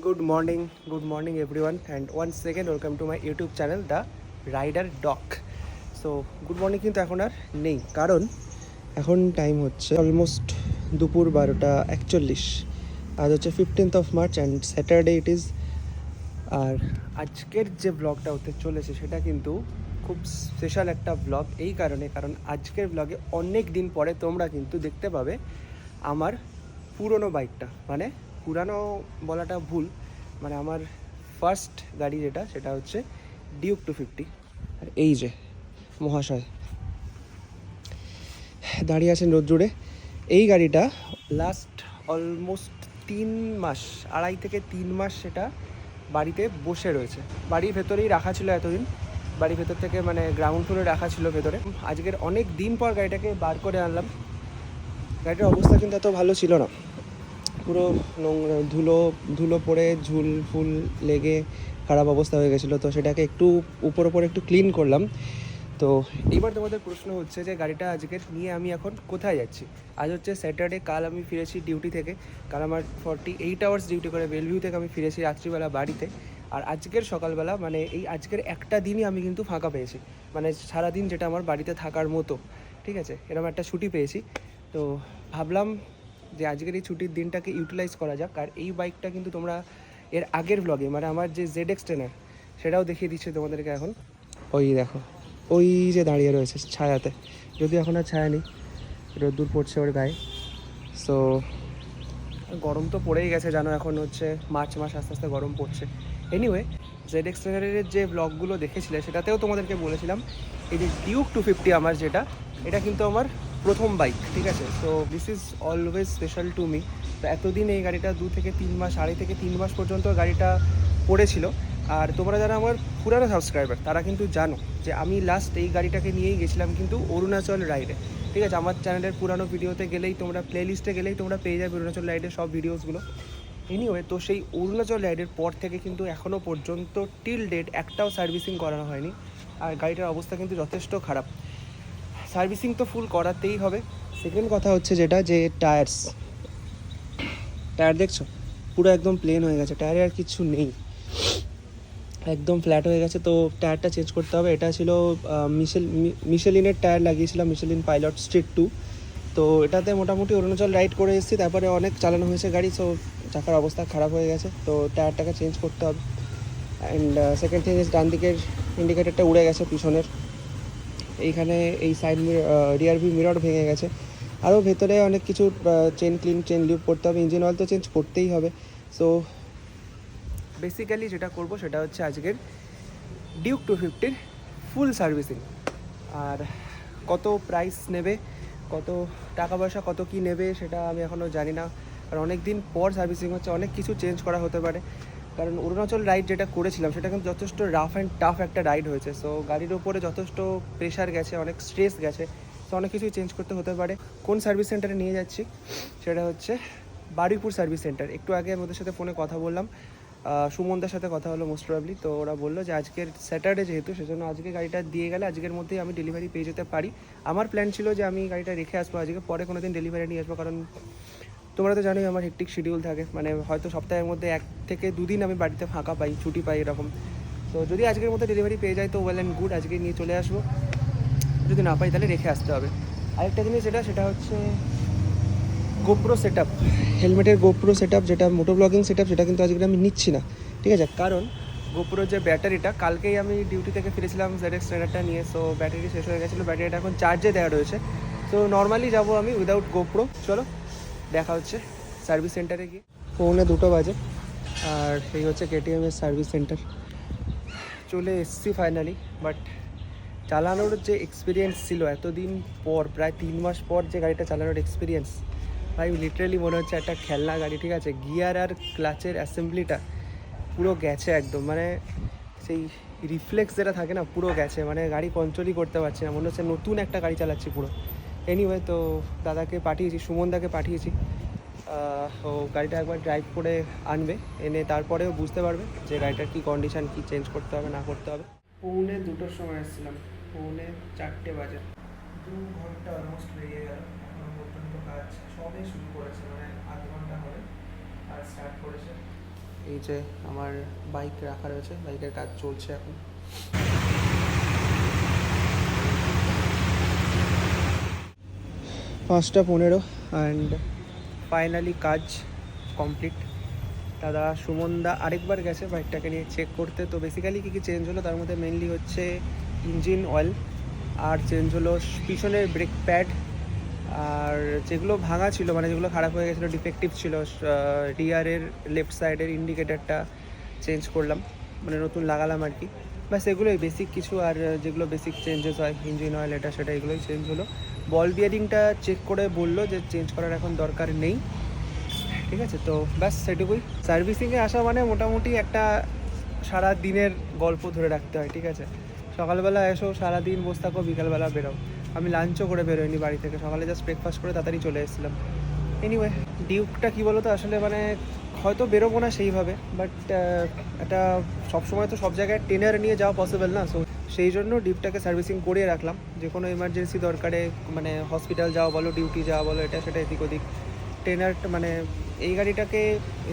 Good morning everyone, and once again welcome to my YouTube channel, The Rider Doc. So good morning কিন্তু এখন আর নেই, কারণ এখন time হচ্ছে অলমোস্ট দুপুর 12:41। আজ হচ্ছে 15th March and Saturday it is. আর আজকের যে ব্লগটা হতে চলেছে সেটা কিন্তু খুব স্পেশাল একটা ব্লগ, কারণ আজকের ব্লগে অনেক দিন পরে তোমরা কিন্তু দেখতে পাবে আমার পুরনো বাইকটা, মানে পুরানো বলাটা ভুল, মানে আমার ফার্স্ট গাড়ি সেটা হচ্ছে ডিউক 250। আর এই যে মহাশয় দাঁড়িয়ে আছেন রোদ্দুরে, এই গাড়িটা লাস্ট অলমোস্ট 3 মাস, 2.5 থেকে 3 মাস সেটা বাড়িতে বসে রয়েছে। বাড়ির ভেতরেই রাখা ছিল এতদিন, বাড়ির ভেতর থেকে মানে গ্রাউন্ড ফ্লোরে রাখা ছিল ভেতরে। আজকের অনেক দিন পর গাড়িটাকে বার করে আনলাম। গাড়িটার অবস্থা কিন্তু এত ভালো ছিল না, পুরো নোংরা, ধুলো ধুলো পড়ে ঝুল ফুল লেগে খারাপ অবস্থা হয়ে গেছিলো। তো সেটাকে একটু উপর একটু ক্লিন করলাম। তো এইবার তোমাদের প্রশ্ন হচ্ছে যে গাড়িটা আজকের নিয়ে আমি এখন কোথায় যাচ্ছি। আজ হচ্ছে স্যাটারডে, কাল আমি ফিরেছি ডিউটি থেকে। কাল আমার 48 আওয়ার্স ডিউটি করে বেলভিউ থেকে আমি ফিরেছি রাত্রিবেলা বাড়িতে। আর আজকের সকালবেলা, মানে এই আজকের একটা দিনই আমি কিন্তু ফাঁকা পেয়েছি, মানে সারাদিন যেটা আমার বাড়িতে থাকার মতো, ঠিক আছে, এরকম একটা ছুটি পেয়েছি। তো ভাবলাম যে আজকের এই ছুটির দিনটাকে ইউটিলাইজ করা যাক। আর এই বাইকটা কিন্তু তোমরা এর আগের ব্লগে, মানে আমার যে ZX 10 সেটাও দেখিয়ে দিচ্ছে তোমাদেরকে। এখন ওই দেখো, ওই যে দাঁড়িয়ে রয়েছে ছায়াতে, যদিও এখন আর ছায়া নেই, রোদ্দুর পড়ছে ওর গায়ে। সো গরম তো পড়েই গেছে জানো, এখন হচ্ছে মার্চ মাস, আস্তে আস্তে গরম পড়ছে। এনিওয়ে, ZX 10 যে ব্লগগুলো দেখেছিলে সেটাতেও তোমাদেরকে বলেছিলাম এই যে ডিউক 250 আমার যেটা, এটা কিন্তু আমার প্রথম বাইক, ঠিক আছে। So this is always special to me. তো এতদিন এই গাড়িটা 2 থেকে 3 মাস, 2.5 থেকে 3 মাস পর্যন্ত গাড়িটা পড়েছিল। আর তোমরা যারা আমার পুরানো সাবস্ক্রাইবার তারা কিন্তু জানো যে আমি লাস্ট এই গাড়িটাকে নিয়েই গেছিলাম কিন্তু অরুণাচল রাইডে, ঠিক আছে। আমার চ্যানেলের পুরানো ভিডিওতে গেলেই, তোমরা প্লে লিস্টে গেলেই তোমরা পেয়ে যাবে অরুণাচল রাইডের সব ভিডিওসগুলো। এনিওয়ে, তো সেই অরুণাচল রাইডের পর থেকে কিন্তু এখনও পর্যন্ত টিল ডেট একটাও সার্ভিসিং করানো হয়নি। আর গাড়িটার অবস্থা কিন্তু যথেষ্ট খারাপ। সার্ভিসিং তো ফুল করাতেই হবে। সেকেন্ড কথা হচ্ছে যেটা, যে টায়ার দেখছো পুরো একদম প্লেন হয়ে গেছে, টায়ারে আর কিছু নেই, একদম ফ্ল্যাট হয়ে গেছে। তো টায়ারটা চেঞ্জ করতে হবে। এটা ছিল মিশেলিনের টায়ার লাগিয়েছিলাম, মিশেলিন পাইলট স্ট্রিট 2। তো এটাতে মোটামুটি অরুণাচল রাইড করে এসেছি, তারপরে অনেক চালানো হয়েছে গাড়ি। সো চাকার অবস্থা খারাপ হয়ে গেছে, তো টায়ারটাকে চেঞ্জ করতে হবে। অ্যান্ড সেকেন্ড থিং ইজ, ডান দিকের ইন্ডিকেটারটা উড়ে গেছে পিছনের, এইখানে এই সাইড রিয়ার ভিউ মিরর ভেঙে গেছে। আরও ভেতরে অনেক কিছু চেন লিউপ করতে হবে, ইঞ্জিন অয়েল তো চেঞ্জ করতেই হবে। সো বেসিক্যালি যেটা করব সেটা হচ্ছে আজকের ডিউক 250-র ফুল সার্ভিসিং। আর কত প্রাইস নেবে, কত টাকা পয়সা, কত কি নেবে সেটা আমি এখনও জানি না, কারণ অনেক দিন পর সার্ভিসিং হচ্ছে, অনেক কিছু চেঞ্জ করা হতে পারে। কারণ অরুণাচল রাইড যেটা করেছিলাম সেটা কিন্তু যথেষ্ট রাফ অ্যান্ড টাফ একটা রাইড হয়েছে। সো গাড়ির ওপরে যথেষ্ট প্রেশার গেছে, অনেক স্ট্রেস গেছে। সো অনেক কিছুই চেঞ্জ করতে হতে পারে। কোন সার্ভিস সেন্টারে নিয়ে যাচ্ছি সেটা হচ্ছে বারুইপুর সার্ভিস সেন্টার। একটু আগে আমি ওদের সাথে ফোনে কথা বললাম, সুমনদার সাথে কথা হলো মোস্ট প্রবাবলি। তো ওরা বললো যে আজকের স্যাটারডে যেহেতু, সেজন্য আজকে গাড়িটা দিয়ে গেলে আজকের মধ্যেই আমি ডেলিভারি পেয়ে যেতে পারি। আমার প্ল্যান ছিল যে আমি গাড়িটা রেখে আসবো আজকে, পরে কোনো দিন ডেলিভারি নিয়ে আসবো, কারণ তোমরা তো জানোই আমার হেক্টিক শিডিউল থাকে, মানে হয়তো সপ্তাহের মধ্যে 1 থেকে 2 দিন আমি বাড়িতে ফাঁকা পাই, ছুটি পাই এরকম। তো যদি আজকের মধ্যে ডেলিভারি পেয়ে যায় তো ওয়েল অ্যান্ড গুড, আজকে নিয়ে চলে আসবো। যদি না পাই তাহলে রেখে আসতে হবে। আরেকটা জিনিস সেটা হচ্ছে গোপ্রো সেট আপ, হেলমেটের গোপ্রো সেট আপ, যেটা মোটো ব্লগিং সেট আপ, সেটা কিন্তু আজকে আমি নিচ্ছি না, ঠিক আছে। কারণ গোপ্রোর যে ব্যাটারিটা, কালকেই আমি ডিউটি থেকে ফিরেছিলাম ZX 10 নিয়ে। সো ব্যাটারি শেষ হয়ে গেছিলো, ব্যাটারিটা এখন চার্জে দেওয়া রয়েছে। সো নর্মালি যাবো আমি উইদাউট গোপ্রো। চলো দেখা হচ্ছে সার্ভিস সেন্টারে গিয়ে। 2:45 বাজে, আর এই হচ্ছে KTM-এর সার্ভিস সেন্টার। চলে এসছি ফাইনালি। বাট চালানোর যে এক্সপিরিয়েন্স ছিল এতদিন পর, প্রায় 3 মাস পর যে গাড়িটা চালানোর এক্সপিরিয়েন্স, ভাই লিটারেলি মনে হচ্ছে একটা খেলনা গাড়ি, ঠিক আছে। গিয়ার আর ক্লাচের অ্যাসেম্বলিটা পুরো গেছে একদম, মানে সেই রিফ্লেক্স যেটা থাকে না, পুরো গেছে, মানে গাড়ি কন্ট্রোলই করতে পারছি না, মনে হচ্ছে নতুন একটা গাড়ি চালাচ্ছি পুরো। এনিওয়ে, তো দাদাকে পাঠিয়েছি, সুমনদাকে পাঠিয়েছি। ও গাড়িটা একবার ড্রাইভ করে আনবে, এনে তারপরেও বুঝতে পারবে যে গাড়িটার কী কন্ডিশান, কী চেঞ্জ করতে হবে না করতে হবে। 2:45-র সময় এসেছিলাম, 3:45 বাজে, 2 ঘন্টা অলমোস্ট লেগে গেল। এখনো পর্যন্ত কাজ সবে শুরু করেছে, মানে আধ ঘন্টা হবে আর স্টার্ট করেছে। এই যে আমার বাইক রাখা রয়েছে, বাইকের কাজ চলছে এখন। 5:15 অ্যান্ড ফাইনালি কাজ কমপ্লিট। দাদা সুমনদা আরেকবার গেছে বাইকটাকে নিয়ে চেক করতে। তো বেসিক্যালি কী কী চেঞ্জ হলো তার মধ্যে মেনলি হচ্ছে ইঞ্জিন অয়েল, আর চেঞ্জ হলো পিছনের ব্রেক প্যাড, আর যেগুলো ভাঙা ছিল মানে যেগুলো খারাপ হয়ে গেছিলো, ডিফেক্টিভ ছিল, রিয়ারের লেফট সাইডের ইন্ডিকেটারটা চেঞ্জ করলাম, মানে নতুন লাগালাম আর কি। ব্যাস এগুলোই বেসিক কিছু, আর যেগুলো বেসিক চেঞ্জেস হয় ইঞ্জিন অয়েল এটা সেটা এগুলোই চেঞ্জ হলো। বল বিয়ারিংটা চেক করে বললো যে চেঞ্জ করার এখন দরকার নেই, ঠিক আছে। তো ব্যাস সেটুকুই। সার্ভিসিংয়ে আসা মানে মোটামুটি একটা সারা দিনের গল্প ধরে রাখতে হয়, ঠিক আছে। সকালবেলা এসো, সারাদিন বসে থাকো, বিকালবেলা বেরোও। আমি লাঞ্চও করে বেরোইনি বাড়ি থেকে, সকালে জাস্ট ব্রেকফাস্ট করে তাড়াতাড়ি চলে এসেছিলাম। এনিওয়ে, ডিউকটা কী বলো তো আসলে মানে হয়তো বেরোবো না সেইভাবে, বাট এটা সবসময় তো সব জায়গায় টেনার নিয়ে যাওয়া পসিবল না। সো সেই জন্য ডিউকটাকে সার্ভিসিং করিয়ে রাখলাম, যে কোনো এমার্জেন্সি দরকারে মানে হসপিটাল যাওয়া বলো, ডিউটি যাওয়া বলো, এটা সেটা এদিক ওদিক টেনার মানে এই গাড়িটাকে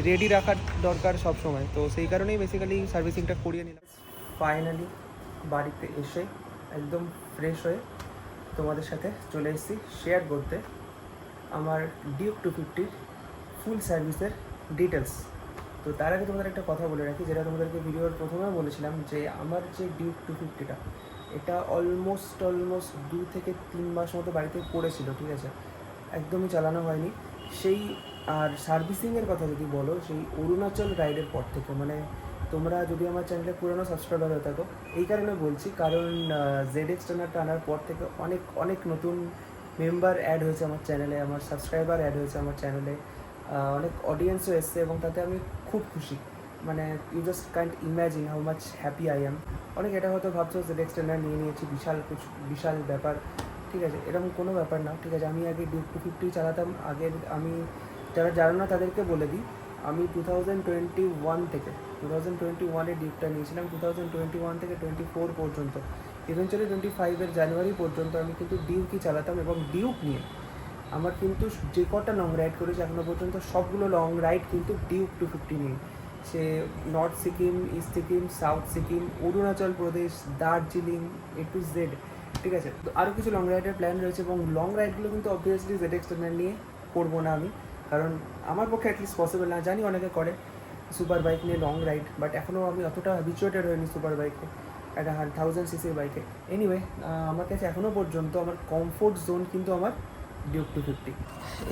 রেডি রাখার দরকার সব সময়। তো সেই কারণেই বেসিক্যালি সার্ভিসিংটা করিয়ে নিলাম। ফাইনালি বাড়িতে এসে একদম ফ্রেশ হয়ে তোমাদের সাথে চলে এসেছি শেয়ার করতে আমার ডিউক 250 ফুল সার্ভিসের ডিটেলস। তো তার আগে তোমাদের একটা কথা বলে রাখি, যেটা তোমাদেরকে ভিডিওর প্রথমে বলেছিলাম, যে আমার যে ডিউক 250টা এটা অলমোস্ট 2 থেকে 3 মাস মতো বাড়িতে পড়েছিল, ঠিক আছে, একদমই চালানো হয়নি। সেই আর সার্ভিসিংয়ের কথা যদি বলো, সেই অরুণাচল রাইডের পর থেকে, মানে তোমরা যদি আমার চ্যানেলে পুরোনো সাবস্ক্রাইবার হয়ে থাকো, এই কারণে বলছি কারণ ZX টানারটা আনার পর থেকে অনেক অনেক নতুন মেম্বার অ্যাড হয়েছে আমার চ্যানেলে, আমার সাবস্ক্রাইবার অ্যাড হয়েছে আমার চ্যানেলে, অনেক অডিয়েন্সও এসছে, এবং তাতে আমি খুব খুশি। মানে you just can't imagine how much happy I am. অনেক এটা হয়তো ভাবছো ZX টানার নিয়ে নিয়েছি, বিশাল ব্যাপার, ঠিক আছে, এরকম কোনো ব্যাপার না, ঠিক আছে। আমি আগে ডিউক 250 চালাতাম। আগের আমি যারা জানো না তাদেরকে বলে দিই, আমি 2021 ডিউকটা নিয়েছিলাম। 2021 থেকে 24 পর্যন্ত, ইভেনচুয়ালি 25-এর জানুয়ারি পর্যন্ত আমি কিন্তু ডিউকই চালাতাম। এবং ডিউক নিয়ে আমার কিন্তু যে কটা লং রাইড করেছি এখনও পর্যন্ত সবগুলো লং রাইড কিন্তু ডিউক 250 নিয়ে। সে North Sikkim, East Sikkim, South Sikkim, Arunachal Pradesh, Darjeeling, A to Z, ঠিক আছে। তো আরও কিছু লং রাইডের প্ল্যান রয়েছে, এবং লং রাইডগুলো কিন্তু অবভিয়াসলি ZX টানার নিয়ে করবো না আমি, কারণ আমার পক্ষে অ্যাটলিস্ট পসিবল না। জানি অনেকে করে সুপার বাইক নিয়ে লং রাইড, বাট এখনও আমি অতটা হ্যাবিচুয়েটেড হইনি সুপার বাইকে, একটা 1000cc বাইকে। এনিওয়ে, আমার কাছে এখনও পর্যন্ত আমার কমফোর্ট জোন কিন্তু আমার ডিউক 250।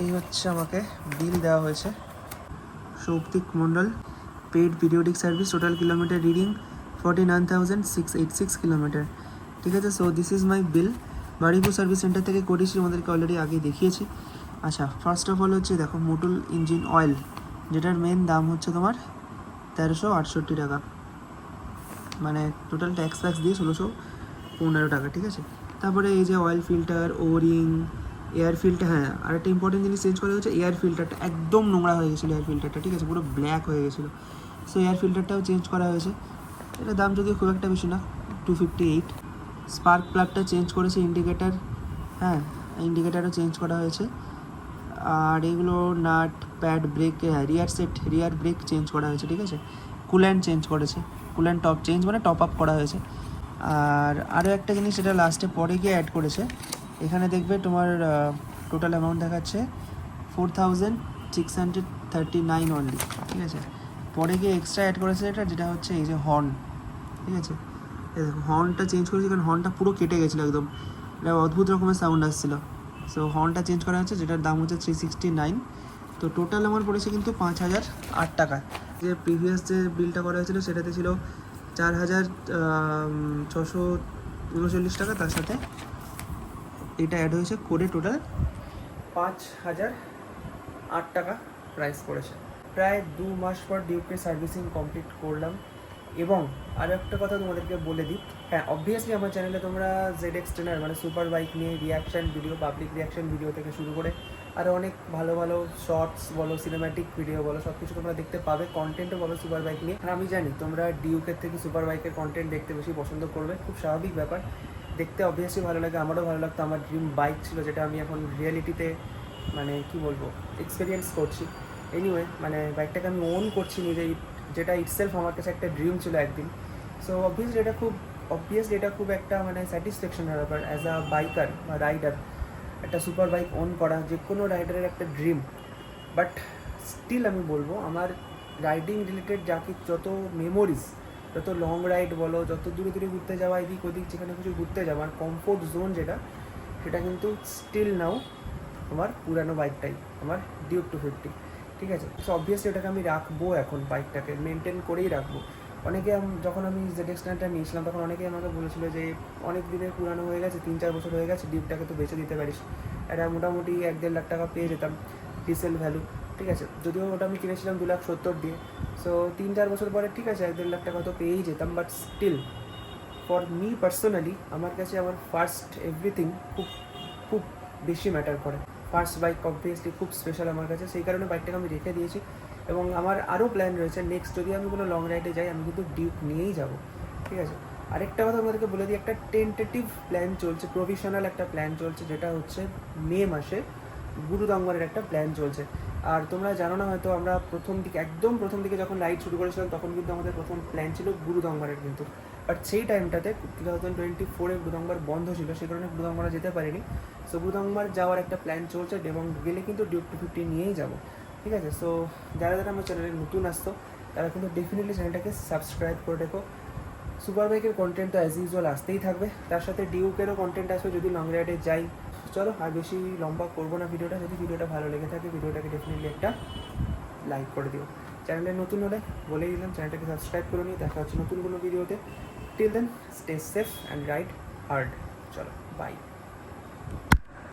এই হচ্ছে আমাকে বিল দেওয়া হয়েছে, Souptik Mondal, paid periodic service, total kilometre reading 49,686 kilometre, ঠিক আছে। So this is my bill. Baruipur service centre থেকে করেছি, তোমাদেরকে অলরেডি আগে দেখিয়েছি। আচ্ছা, ফার্স্ট অফ অল হচ্ছে দেখো মোটল ইঞ্জিন অয়েল, যেটার মেন দাম হচ্ছে তোমার 1368 টাকা, মানে টোটাল ট্যাক্স দিয়ে 1615 টাকা, ঠিক আছে। তারপরে এই যে oil filter, worrying, air filter, হ্যাঁ আরেকটা ইম্পর্টেন্ট জিনিস চেঞ্জ করা হয়েছে, এয়ার ফিল্টারটা একদম নোংরা হয়ে গেছিলো, এয়ার ফিল্টারটা, ঠিক আছে, পুরো ব্ল্যাক হয়ে গেছিলো। সো এয়ার ফিল্টারটাও চেঞ্জ করা হয়েছে, এটার দাম যদিও খুব একটা বেশি না, 258। স্পার্ক প্লাগটা চেঞ্জ করেছে, ইন্ডিকেটার, হ্যাঁ ইন্ডিকেটারও চেঞ্জ করা হয়েছে। আর এগুলো নাট, প্যাড, ব্রেক, হ্যাঁ রিয়ার ব্রেক চেঞ্জ করা হয়েছে, ঠিক আছে। কুল্যান্ট চেঞ্জ করেছে, কুল্যান্ট টপ চেঞ্জ মানে টপ আপ করা হয়েছে। আর আরও একটা জিনিস সেটা লাস্টে পরে গিয়ে অ্যাড করেছে, এখানে দেখবে তোমার টোটাল অ্যামাউন্ট দেখাচ্ছে 4639 অনলি, ঠিক আছে। পরে গিয়ে এক্সট্রা অ্যাড করেছে এটা, যেটা হচ্ছে এই যে হর্ন, ঠিক আছে। এই দেখো হর্নটা চেঞ্জ করেছে, কারণ হর্নটা পুরো কেটে গেছিলো একদম, এটা অদ্ভুত রকমের সাউন্ড আসছিলো। সো হর্নটা চেঞ্জ করা হচ্ছে, যেটার দাম হচ্ছে 369। তো টোটাল আমার পড়েছে কিন্তু 5008 টাকা। যে প্রিভিয়াস যে বিলটা করা হয়েছিলো সেটাতে ছিল 4639 টাকা, তার সাথে এটা অ্যাড হয়েছে করে টোটাল 5008 টাকা প্রাইস পড়েছে। প্রায় 2 মাস পর ডিউকের সার্ভিসিং কমপ্লিট করলাম। এবং আরও একটা কথা তোমাদেরকে বলে দিই, হ্যাঁ অবভিয়াসলি আমার চ্যানেলে তোমরা ZX টানার মানে সুপার বাইক নিয়ে reaction video, public reaction video থেকে শুরু করে আরও অনেক ভালো ভালো শর্টস বলো, সিনেম্যাটিক ভিডিও বলো, সব কিছু তোমরা দেখতে পাবে, কন্টেন্টও বলো সুপার বাইক নিয়ে। আর আমি জানি তোমরা ডিউকের থেকে সুপার বাইকের কন্টেন্ট দেখতে বেশি পছন্দ করবে, খুব স্বাভাবিক ব্যাপার, দেখতে অবভিয়াসলি ভালো লাগে, আমারও ভালো লাগতো। আমার ড্রিম বাইক ছিল, যেটা আমি এখন রিয়েলিটিতে মানে কি বলবো এক্সপিরিয়েন্স করছি। এনিওয়ে, মানে বাইকটাকে আমি ওন করছি নিজেই, যেটা ইটসেলফ আমার কাছে একটা ড্রিম ছিল একদিন। সো অবভিয়াসলি এটা খুব একটা মানে স্যাটিসফ্যাকশনের ব্যাপার অ্যাজ আ বাইকার বা রাইডার। একটা সুপার বাইক ওন করা যে কোনো রাইডারের একটা ড্রিম। বাট স্টিল আমি বলবো আমার রাইডিং রিলেটেড যত মেমোরিজ, যত লং রাইড বলো, যত দূরে দূরে ঘুরতে যাওয়া, এদিক ওদিক যেখানে কিছু ঘুরতে যাওয়া, আমার কমফোর্ট জোন সেটা কিন্তু স্টিল নাও আমার পুরানো বাইকটাই, আমার ডিউক 250। ঠিক আছে, সো অবভিয়াসলি ওটাকে আমি রাখবো, এখন বাইকটাকে মেনটেন করেই রাখবো। অনেকে যখন আমি ZX 9টা নিয়েছিলাম তখন অনেকেই আমাকে বলেছিল যে অনেক দিনের পুরানো হয়ে গেছে, 3-4 বছর হয়ে গেছে, ডিউকটাকে তো বেঁচে দিতে পারিস। এটা মোটামুটি 1-1.5 লাখ টাকা পেয়ে যেতাম রিসেল ভ্যালু। ঠিক আছে, যদিও ওটা আমি কিনেছিলাম 2,70,000 দিয়ে। সো 3-4 বছর পরে ঠিক আছে 1-1.5 লাখ টাকা তো পেয়েই যেতাম। But still for me personally আমার কাছে আমার ফার্স্ট এভরিথিং খুব খুব বেশি ম্যাটার করে। ফার্স্ট বাইক অবভিয়াসলি খুব স্পেশাল আমার কাছে, সেই কারণে বাইকটাকে আমি রেখে দিয়েছি। এবং আমার আরও প্ল্যান রয়েছে, নেক্সট যদি আমি কোনো লং রাইডে যাই আমি কিন্তু ডিউক নিয়েই যাব। ঠিক আছে, আরেকটা কথা আমাদেরকে বলে দিই, একটা টেন্টেটিভ প্ল্যান চলছে, প্রভিশনাল একটা প্ল্যান চলছে, যেটা হচ্ছে মে মাসে গুরুদাঙ্গরের একটা প্ল্যান চলছে। আর তোমরা জানো না হয়তো, আমরা একদম প্রথম দিকে যখন রাইড শুরু করেছিলাম তখন কিন্তু আমাদের প্রথম প্ল্যান ছিল গুরুদাঙ্গরের কিন্তু। বাট সেই টাইমটাতে 2024 গুরুদাঙ্গর বন্ধ ছিল, সেই কারণে গুরুদাঙ্গরা যেতে পারিনি। সো গুরুদাঙ্গর যাওয়ার একটা প্ল্যান চলছে এবং গেলে কিন্তু ডিউক 250 নিয়েই যাবো। ঠিক আছে, সো যারা আমার চ্যানেলে নতুন আসতো তারা কিন্তু ডেফিনেটলি চ্যানেলটাকে সাবস্ক্রাইব করে রেখো। সুপার বাইকের কন্টেন্ট তো অ্যাজ ইউজুয়াল আসতেই থাকবে, তার সাথে ডিউকেরও কন্টেন্ট আসবে যদি লং রাইডে যাই। চলো আর বেশি লম্বা করবো না ভিডিওটা। যদি ভিডিওটা ভালো লেগে থাকে ভিডিওটাকে ডেফিনেটলি একটা লাইক করে দিও। চ্যানেলে নতুন হলে বলেই দিলাম চ্যানেলটাকে সাবস্ক্রাইব করে নিই। দেখা হচ্ছে নতুন কোনো ভিডিওতে। Till then stay safe and ride hard. চলো বাই।